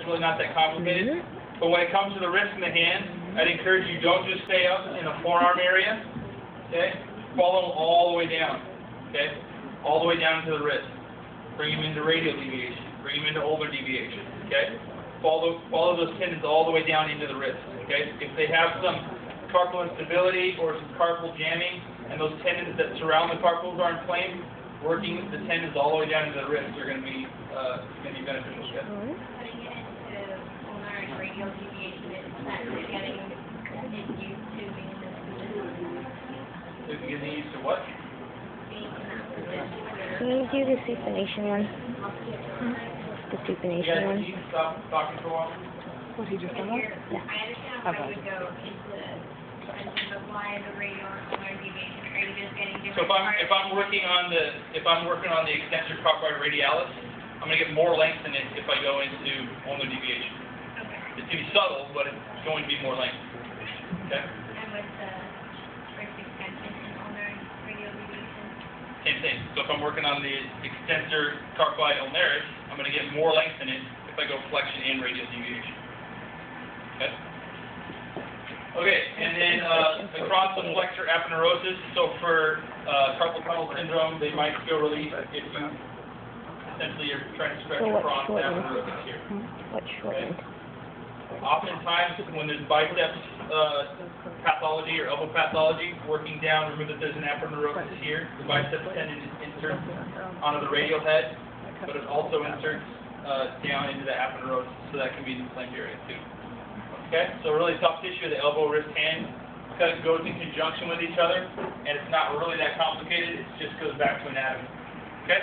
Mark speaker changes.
Speaker 1: really not that complicated. But when it comes to the wrist and the hand, I'd encourage you don't just stay up in the forearm area. Okay? Follow them all the way down. Okay? All the way down to the wrist. Bring them into radial deviation. Bring them into ulnar deviation. Okay? Follow those tendons all the way down into the wrist. Okay? If they have some carpal instability or some carpal jamming, and those tendons that surround the carpals are inflamed, working the tendons all the way down into the wrist are going to be beneficial. Okay?
Speaker 2: Putting it into ulnar and radial deviation, it's not getting used to being in this position.
Speaker 1: If you get used to what?
Speaker 2: Being in that position.
Speaker 3: Can you do the supination one? The supination one.
Speaker 1: You guys stop talking for a while?
Speaker 4: What, he just done that?
Speaker 3: Yeah.
Speaker 2: I understand why you would go into the why the radial or ulnar deviation. Are you just getting different?
Speaker 1: So if I'm working on the extensor carpi radialis, I'm going to get more length in it if I go into ulnar deviation.
Speaker 2: Okay.
Speaker 1: It's going to be subtle, but it's going to be more length. Okay?
Speaker 2: And with the wrist extension and ulnar and radial deviation?
Speaker 1: Same thing. So if I'm working on the extensor carpi ulnaris, I'm going to get more length in it if I go flexion and radial deviation. Okay? Okay, and then across the flexor aponeurosis, so for carpal tunnel syndrome, they might feel relief if you essentially are trying to stretch
Speaker 3: So what's
Speaker 1: across the
Speaker 3: shortened?
Speaker 1: aponeurosis here.
Speaker 3: What's shortened?
Speaker 1: Oftentimes, when there's biceps pathology or elbow pathology, working down, remember that there's an aponeurosis here. The biceps tendon inserts onto the radial head, but it also inserts down into the aponeurosis, so that can be an inflamed area too. Okay, so really soft tissue of the elbow, wrist, hand kind of goes in conjunction with each other, and it's not really that complicated. It just goes back to anatomy. Okay.